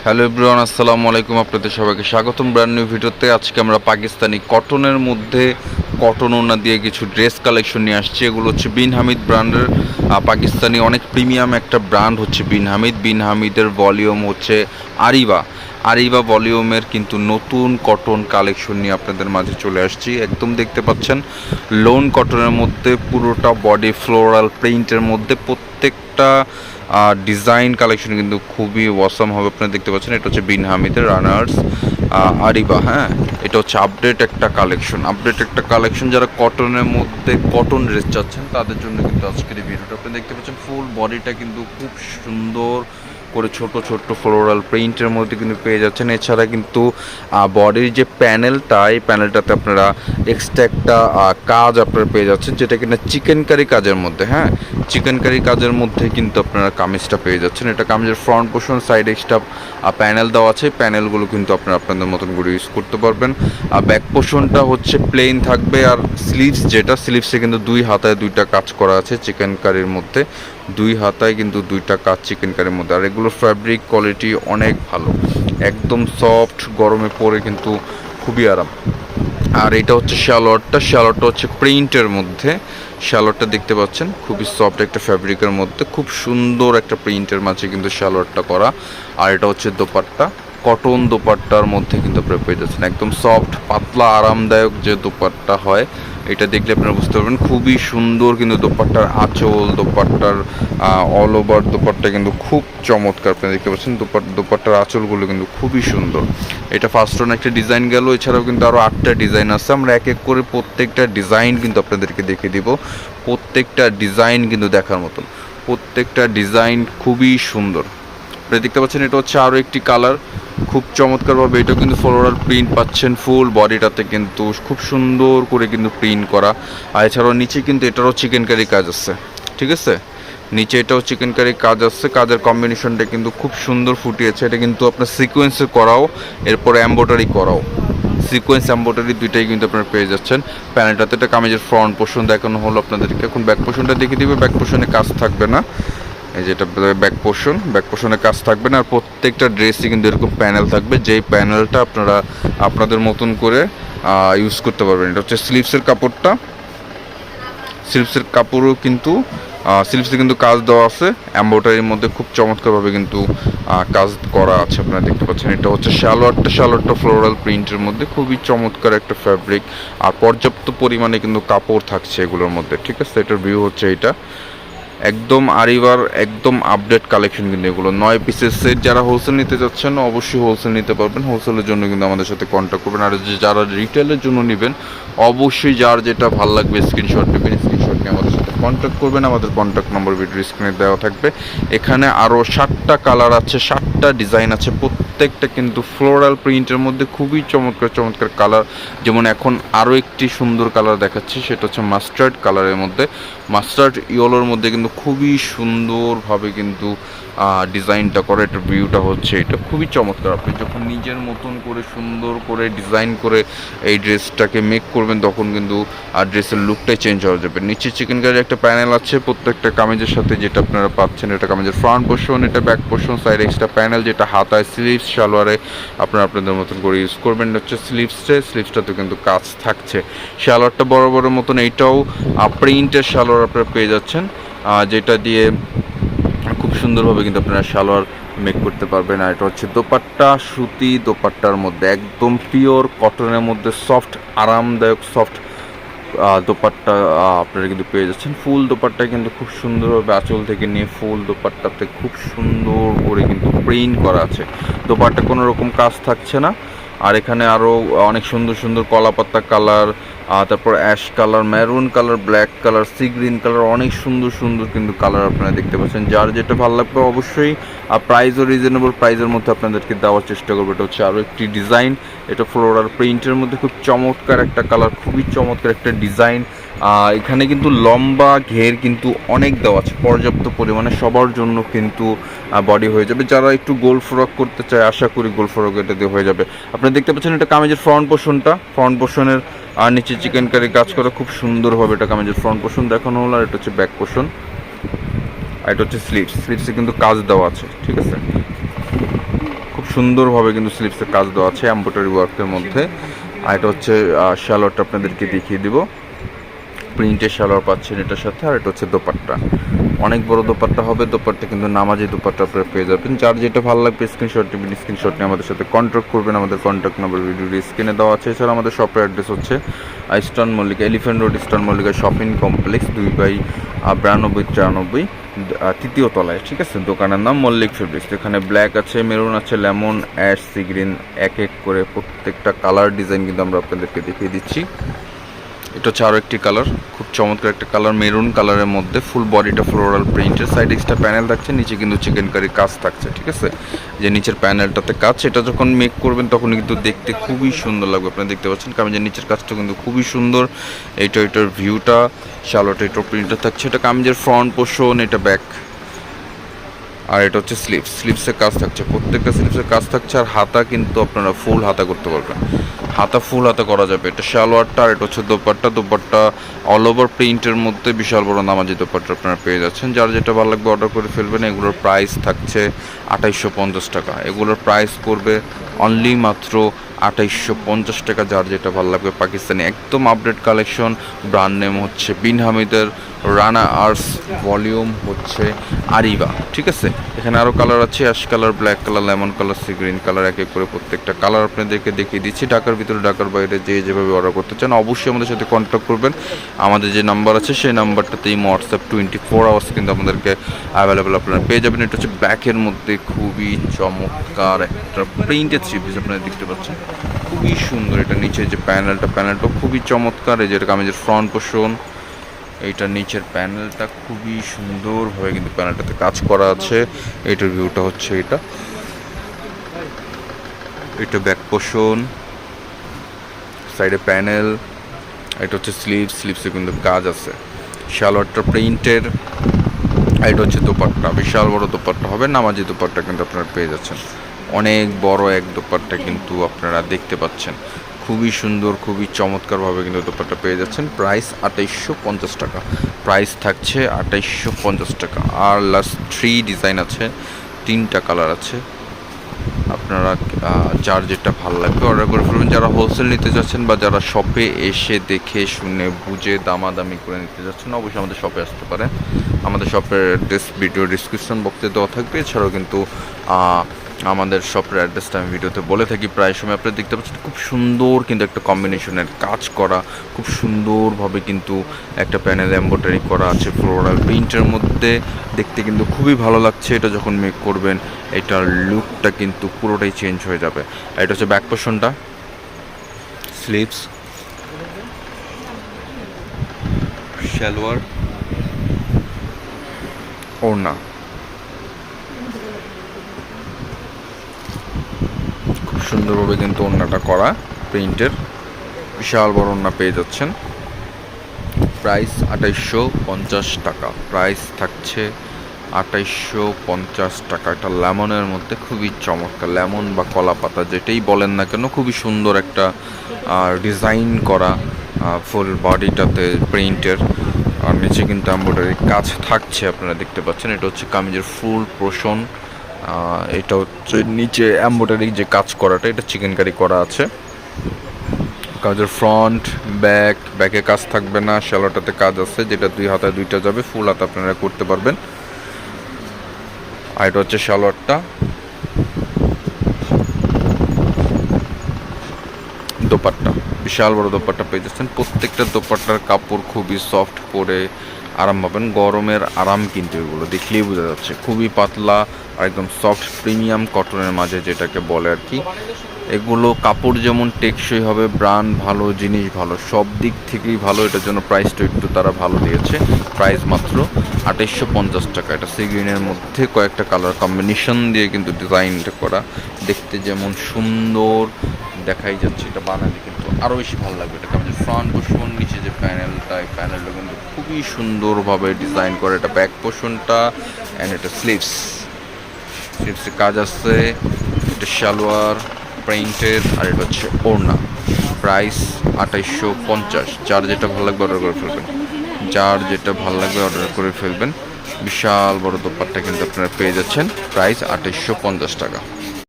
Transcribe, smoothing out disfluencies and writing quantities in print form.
Hello everyone, আসসালামু আলাইকুম। আপনাদের সবাইকে স্বাগতম ব্র্যান্ড নিউ ভিডিওতে। আজকে আমরা পাকিস্তানি কটনের মধ্যে কটন ওড়না দিয়ে কিছু ড্রেস কালেকশন নিয়ে আসছি। এগুলো হচ্ছে বিন হামিদ ব্র্যান্ডের, পাকিস্তানি অনেক প্রিমিয়াম একটা ব্র্যান্ড হচ্ছে বিন হামিদ। বিন হামিদের ভলিউম হচ্ছে আরিবা। আরিবা ভলিউমের কিন্তু নতুন কটন কালেকশন নিয়ে আপনাদের মাঝে চলে আসছি। একদম দেখতে পাচ্ছেন লোন কটনের মধ্যে পুরোটা বডি ফ্লোরাল প্রিন্টের মধ্যে প্রত্যেকটা ডিজাইন কালেকশন কিন্তু খুবই ওয়াসাম হবে। আপনারা দেখতে পাচ্ছেন এটা হচ্ছে বিন হামিদের রানার্স আরিবা। হ্যাঁ, এটা হচ্ছে আপডেট একটা কালেকশন। যারা কটনের মধ্যে কটন ড্রেস চাচ্ছেন তাদের জন্য কিন্তু আজকের এই ভিডিওটা। আপনি দেখতে পাচ্ছেন ফুল বডিটা কিন্তু খুব সুন্দর করে ছোট ছোট ফ্লোরাল প্রিন্টের মধ্যে কিন্তু পেয়ে যাচ্ছেন। এছাড়া কিন্তু বডির যে প্যানেলটা, এই প্যানেলটাতে আপনারা এক্সট্রা একটা কাজ আপনারা পেয়ে যাচ্ছেন, যেটা কিনা চিকেন কারি কাজের মধ্যে। হ্যাঁ, চিকেন কারি কাজের মধ্যে কিন্তু আপনারা কামিজটা পেয়ে যাচ্ছেন। এটা কামিজের front portion, side extra panel দেওয়া আছে। প্যানেলগুলো কিন্তু আপনারা আপনাদের মতন করে ইউজ করতে পারবেন। আর ব্যাক পোর্শনটা হচ্ছে প্লেন থাকবে। আর স্লিভসে কিন্তু দুই হাতায় দুইটা কাজ করা আছে চিকেন কারির মধ্যে। দুই হাতায় কিন্তু দুইটা কাজ চিকেন কারির মধ্যে। আর এগুলোর ফ্যাব্রিক কোয়ালিটি অনেক ভালো, একদম সফট, গরমে পরে কিন্তু খুবই আরাম। আর এটা হচ্ছে শ্যালোয়ারটা হচ্ছে প্রিন্টের মধ্যে। শ্যালোয়ারটা দেখতে পাচ্ছেন খুবই সফট একটা ফ্যাব্রিকের মধ্যে, খুব সুন্দর একটা প্রিন্টের মাঝে কিন্তু শ্যালোয়ারটা করা। আর এটা হচ্ছে দোপাট্টা, কটন দোপাট্টার মধ্যে কিন্তু আপনারা পেয়ে যাচ্ছেন একদম সফট পাতলা আরামদায়ক যে দোপাট্টা হয়। এটা দেখলে আপনারা বুঝতে পারবেন খুবই সুন্দর। কিন্তু দোপাট্টার আঁচল, দোপাট্টার অল ওভার দোপাট্টা কিন্তু খুব চমৎকার। আপনারা দেখতে পাচ্ছেন দোপাট্টার আঁচলগুলো কিন্তু খুবই সুন্দর। এটা ফার্স্ট ওয়ান একটা ডিজাইন গেল। এছাড়াও কিন্তু আরও 8টা ডিজাইন আছে। আমরা এক এক করে প্রত্যেকটা ডিজাইন কিন্তু আপনাদেরকে দেখিয়ে দিব। প্রত্যেকটা ডিজাইন কিন্তু দেখার মতন, প্রত্যেকটা ডিজাইন খুবই সুন্দর। আপনি দেখতে পাচ্ছেন এটা হচ্ছে আরও একটি কালার, খুব চমৎকারভাবে এটাও কিন্তু ফ্লোরাল প্রিন্ট পাচ্ছেন। ফুল বডিটাতে কিন্তু খুব সুন্দর করে কিন্তু প্রিন্ট করা। আর এছাড়াও নিচে কিন্তু এটারও চিকেন কারি কাজ আছে, ঠিক আছে। নিচে এটাও চিকেন কারি কাজ আছে। কাজের কম্বিনেশনটা কিন্তু খুব সুন্দর ফুটিয়েছে। এটা কিন্তু আপনার সিকোয়েন্সে করাও, এরপরে এম্ব্রয়ডারি করাও, সিকোয়েন্স এম্ব্রয়ডারি দুইটাই কিন্তু আপনারা পেয়ে যাচ্ছেন। প্যানেলটাতে এটা কামিজের ফ্রন্ট পোর্শন দেখানো হলো আপনাদেরকে। এখন ব্যাক পোর্শনটা দেখিয়ে দিবে। ব্যাক পোর্শনে কাজ থাকবে না, এই যেটা ব্যাক পোর্শনে কাজ থাকবে না। আর প্রত্যেকটা ড্রেসই কিন্তু এরকম প্যানেল থাকবে, যেই প্যানেলটা আপনারা আপনাদের মতন করে ইউজ করতে পারবেন। এটা হচ্ছে স্লিভসের কাপড়ও কিন্তু স্লিভসে কিন্তু কাজ দেওয়া আছে এমব্রয়ডারির মধ্যে, খুব চমৎকারভাবে কিন্তু কাজ করা আছে। আপনারা দেখতে পাচ্ছেন এটা হচ্ছে শালোয়ারটা ফ্লোরাল প্রিন্টের মধ্যে, খুবই চমৎকার একটা ফ্যাব্রিক। আর পর্যাপ্ত পরিমাণে কিন্তু কাপড় থাকছে এগুলোর মধ্যে, ঠিক আছে। এটার ভিউ হচ্ছে এটা একদম আরিবার একদম আপডেট কালেকশন। কিন্তু এগুলো 9 পিসের সেট। যারা হোলসেল নিতে যাচ্ছেন অবশ্যই হোলসেল নিতে পারবেন। হোলসেলের জন্য কিন্তু আমাদের সাথে কন্ট্যাক্ট করবেন। আর যারা রিটেলের জন্য নেবেন অবশ্যই যার যেটা ভালো লাগবে স্ক্রিনশট নেবেন, স্ক্রিনশট নিয়ে আমাদের সাথে কন্ট্যাক্ট করবেন। আমাদের কন্ট্যাক্ট নম্বর ভিডিও স্ক্রিনে দেওয়া থাকবে। এখানে আরও 7টা কালার আছে, 7টা ডিজাইন আছে, প্রত্যেকটা কিন্তু ফ্লোরাল প্রিন্টের মধ্যে খুবই চমৎকার কালার। যেমন এখন আরও একটি সুন্দর কালার দেখাচ্ছি, সেটা হচ্ছে মাস্টার্ড কালারের মধ্যে, মাস্টার্ড ইয়েলোর মধ্যে কিন্তু খুবই সুন্দরভাবে কিন্তু ডিজাইনটা করে। এটার ভিউটা হচ্ছে এটা খুবই চমৎকার। আপনি যখন নিজের মতন করে সুন্দর করে ডিজাইন করে এই ড্রেসটাকে মেক করবেন তখন কিন্তু ড্রেসের লুকটাই চেঞ্জ হয়ে যাবে। নিচে চিকেন কারির একটা প্যানেল আছে প্রত্যেকটা কামিজের সাথে, যেটা আপনারা পাচ্ছেন। এটা কামিজের ফ্রন্ট পোর্শন, এটা back portion, side extra panel, যেটা হাতায় স্লিভস সালোয়ারে আপনারা আপনাদের মতন করে ইউজ করবেন। হচ্ছে স্লিভসটাতে কিন্তু কাজ থাকছে। সালোয়ারটা বড় বড় মতন, এইটাও প্রিন্টের সালোয়ার আপনারা পেয়ে যাচ্ছেন, যেটা দিয়ে খুব সুন্দরভাবে কিন্তু আপনারা সালোয়ার মেক করতে পারবেন। আর এটা হচ্ছে দোপাট্টা, সুতি দোপাট্টার মধ্যে একদম পিওর কটনের মধ্যে সফট আরামদায়ক সফট দোপাট্টা আপনারা কিন্তু পেয়ে যাচ্ছেন। ফুল দোপাট্টা কিন্তু খুব সুন্দরভাবে আঁচল থেকে নিয়ে ফুল দোপাট্টাতে খুব সুন্দর করে কিন্তু প্রিন্ট করা আছে। দোপাট্টা কোনো রকম কাজ থাকছে না। আর এখানে আরও অনেক সুন্দর কলাপাতা কালার, তারপর ash colour, maroon colour, black colour, sea green colour, অনেক সুন্দর কিন্তু কালার আপনারা দেখতে পাচ্ছেন। যার যেটা ভালো লাগবে অবশ্যই প্রাইসও রিজনেবল প্রাইসের মধ্যে আপনাদেরকে দেওয়ার চেষ্টা করবো। এটা হচ্ছে আরও একটি ডিজাইন, এটা ফ্লোরাল প্রিন্টের মধ্যে খুব চমৎকার একটা কালার, খুবই চমৎকার একটা ডিজাইন। এখানে কিন্তু লম্বা ঘের কিন্তু অনেক দেওয়া আছে, পর্যাপ্ত পরিমাণে সবার জন্য কিন্তু বডি হয়ে যাবে। যারা একটু গোল ফ্রক করতে চায় আশা করি গোল ফ্রক এটা দিয়ে হয়ে যাবে। আপনারা দেখতে পাচ্ছেন এটা কামিজের ফ্রন্ট পোর্শনের আর নিচে চিকেন কারি কাজ করা খুব সুন্দরভাবে। এটা কামিজের ফ্রন্ট পোর্শন দেখানো হলো। আর এটা হচ্ছে ব্যাক পোর্শন, আর এটা হচ্ছে স্লিভসে কিন্তু কাজ দেওয়া আছে, ঠিক আছে। খুব সুন্দরভাবে কিন্তু স্লিভসের কাজ দেওয়া আছে এমব্রয়ডারি ওয়ার্কের মধ্যে। আর এটা হচ্ছে শালোয়ারটা আপনাদেরকে দেখিয়ে দিব, প্রিন্টের শালোয়ার পাচ্ছেন এটার সাথে। আর এটা হচ্ছে দোপাট্টা, অনেক বড় দোপাট্টা হবে, দোপাট্টা কিন্তু নামাজি দোপাট্টা আপনারা পেয়ে যাবেন। যার যেটা ভালো লাগবে স্ক্রিনশট নেবেন, স্ক্রিনশট নিয়ে আমাদের সাথে কন্ট্যাক্ট করবেন। আমাদের কন্ট্যাক্ট নাম্বার ভিডিওর স্ক্রিনে দেওয়া আছে। এছাড়া আমাদের শপের অ্যাড্রেস হচ্ছে eastern Mallika, elephant road, eastern Mallika shopping complex, 2/92-93 তৃতীয় তলায়, ঠিক আছে। দোকানের নাম মল্লিক ফেব্রিক্স। এখানে ব্ল্যাক আছে, মেরুন আছে, লেমন, অ্যাশ, সি গ্রিন, এক এক করে প্রত্যেকটা কালার ডিজাইন কিন্তু আমরা আপনাদেরকে দেখিয়ে দিচ্ছি। এটা হচ্ছে আরও একটি কালার, খুব চমৎকার একটা কালার, মেরুন কালারের মধ্যে ফুল বডিটা ফ্লোরাল প্রিন্টের, সাইড এক্সট্রা প্যানেল থাকছে, নিচে কিন্তু চিকেন কারি কাজ থাকছে, ঠিক আছে। যে নিচের প্যানেলটাতে কাজ, এটা যখন মেক করবেন তখন কিন্তু দেখতে খুবই সুন্দর লাগবে। আপনারা দেখতে পাচ্ছেন কামিজের নিচের কাজটা কিন্তু খুবই সুন্দর। এটার ভিউটা, শালোটা এটার প্রিন্টার থাকছে, এটা কামিজের ফ্রন্ট পোর্শন, এটা ব্যাক। আর এটা হচ্ছে স্লিভসের কাজ থাকছে, প্রত্যেকটা স্লিভসের কাজ থাকছে। আর হাতা কিন্তু আপনারা ফুল হাতা করতে পারবেন, হাতা ফুল হাতা করা যাবে। এটা সালোয়ারটা, আর এটা হচ্ছে দোপাট্টা অল ওভার প্রিন্টের মধ্যে বিশাল বড় নামাজি দোপাট্টা আপনারা পেয়ে যাচ্ছেন। যার যেটা ভালো লাগবে অর্ডার করে ফেলবেন। এগুলোর প্রাইস থাকছে 2850 টাকা, এগুলোর প্রাইস করবে অনলি মাত্র 2850 টাকা। যার যেটা ভালো লাগবে, পাকিস্তানি একদম আপডেট কালেকশন, ব্র্যান্ড নেম হচ্ছে বিন হামিদের, রানা আর্টস, ভলিউম হচ্ছে আরিবা, ঠিক আছে। এখানে আরও কালার আছে, ash colour, black colour, lemon colour, sea green colour, এক এক করে প্রত্যেকটা কালার আপনাদেরকে দেখিয়ে দিচ্ছি। ঢাকার ভিতরে, ঢাকার বাইরে যেভাবে অর্ডার করতে চান অবশ্যই আমাদের সাথে কন্ট্যাক্ট করবেন। আমাদের যে নাম্বার আছে সেই নাম্বারটাতেই হোয়াটসঅ্যাপ 24 আওয়ার্স কিন্তু আমাদেরকে অ্যাভেলেবেল আপনারা পেয়ে যাবেন। এটা হচ্ছে ব্ল্যাকের মধ্যে খুবই চমৎকার একটা প্রিন্টেড থ্রি পিস আপনারা দেখতে পাচ্ছেন, খুবই সুন্দর। এটা নিচে যে প্যানেলটাও খুবই চমৎকার। এই যে কামিজের ফ্রন্ট পোর্শন, এইটার নিচের প্যানেলটা খুবই সুন্দরভাবে কিন্তু প্যানেলটাতে কাজ করা আছে। এইটার ভিউটা হচ্ছে এটা ব্যাক পোর্শন, সাইডে প্যানেল, এটা হচ্ছে স্লিভসে কিন্তু কাজ আছে। শালোয়ারটা প্রিন্টের, এটা হচ্ছে দোপাট্টা, বিশাল বড় দোপাট্টা হবে, নামাজি দোপাট্টা কিন্তু আপনারা পেয়ে যাচ্ছেন। অনেক বড় এক দোপাট্টা কিন্তু আপনারা দেখতে পাচ্ছেন, খুবই সুন্দর, খুবই চমৎকারভাবে কিন্তু দোপাট্টা পেয়ে যাচ্ছেন। প্রাইস 2850 টাকা, প্রাইস থাকছে 2850 টাকা। আর লাস্ট 3 ডিজাইন আছে, 3টা কালার আছে। আপনারা যার যেটা ভালো লাগবে অর্ডার করে ফেলবেন। যারা হোলসেল নিতে যাচ্ছেন বা যারা শপে এসে দেখে শুনে বুঝে দামাদামি করে নিতে যাচ্ছেন অবশ্যই আমাদের শপে আসতে পারেন। আমাদের শপের অ্যাড্রেস ভিডিও ডিসক্রিপশন বক্সে দেওয়া থাকবে। এছাড়াও কিন্তু আমাদের শপের অ্যাড্রেসটা আমি ভিডিওতে বলে থাকি প্রায় সময়। আপনারা দেখতে পাচ্ছেন খুব সুন্দর কিন্তু একটা কম্বিনেশনের কাজ করা, খুব সুন্দরভাবে কিন্তু একটা প্যানেল এমব্রয়ডারি করা আছে ফ্লোরাল প্রিন্টের মধ্যে, দেখতে কিন্তু খুবই ভালো লাগছে। এটা যখন মেক করবেন এটার লুকটা কিন্তু পুরোটাই চেঞ্জ হয়ে যাবে। এটা হচ্ছে ব্যাক পোর্শনটা, স্লিভস, সালোয়ার, ওড়না, খুব সুন্দরভাবে কিন্তু ওড়নাটা করা প্রিন্টের, বিশাল বড় ওড়না পেয়ে যাচ্ছেন। প্রাইস 2850 টাকা, প্রাইস থাকছে 2850 টাকা। একটা লেমনের মধ্যে খুবই চমৎকার, লেমন বা কলা পাতা যেটাই বলেন না কেন, খুবই সুন্দর একটা ডিজাইন করা ফুল বডিটাতে প্রিন্টের। আর নিচে কিন্তু এমব্রয়ডারি কাজ থাকছে আপনারা দেখতে পাচ্ছেন। এটা হচ্ছে কামিজের ফুল পোর্শন, এটা হচ্ছে নিচে এমব্রয়ডারি যে কাজ করাটা, এটা চিকেন কারি করা আছে। কাজের ফ্রন্ট ব্যাকে কাজ থাকবে না, শালোটাতে কাজ আছে, যেটা 2 হাতায় 2টা যাবে, ফুল হাতা আপনারা করতে পারবেন। আর এটা হচ্ছে শালোয়ারটা, দোপাট্টা, বিশাল বড় দোপাট্টা পেয়ে যাচ্ছেন। প্রত্যেকটা দোপাট্টার কাপড় খুবই সফট, পরে আরাম পাবেন, গরমের আরাম কিন্তু এগুলো দেখলেই বোঝা যাচ্ছে। খুবই পাতলা আর একদম সফট প্রিমিয়াম কটনের মাঝে যেটাকে বলে আর কি। এগুলো কাপড় যেমন টেকসই হবে, ব্র্যান্ড ভালো, জিনিস ভালো, সব দিক থেকেই ভালো। এটার জন্য প্রাইসটা একটু তারা ভালো দিয়েছে। প্রাইস মাত্র 2850 টাকা। এটা সি গ্রিনের মধ্যে কয়েকটা কালার কম্বিনেশন দিয়ে কিন্তু ডিজাইনটা করা, দেখতে যেমন সুন্দর দেখাই যাচ্ছে, এটা বানালে কিন্তু আরও বেশি ভালো লাগবে। এটা কামিজের ফ্রন্ট পোর্শন, নিচে যে প্যানেলটা, এই প্যানেলটা কিন্তু খুবই সুন্দরভাবে ডিজাইন করে। এটা ব্যাক পোর্শনটা অ্যান্ড এটা স্লিভসে কাজ আছে। এটা সালোয়ার প্রিন্টের, আর এটা হচ্ছে ওড়না। প্রাইস 2850। যার যেটা ভালো লাগবে অর্ডার করে ফেলবেন। বিশাল বড় দোপাট্টা কিন্তু আপনারা পেয়ে যাচ্ছেন। প্রাইস 2850 টাকা।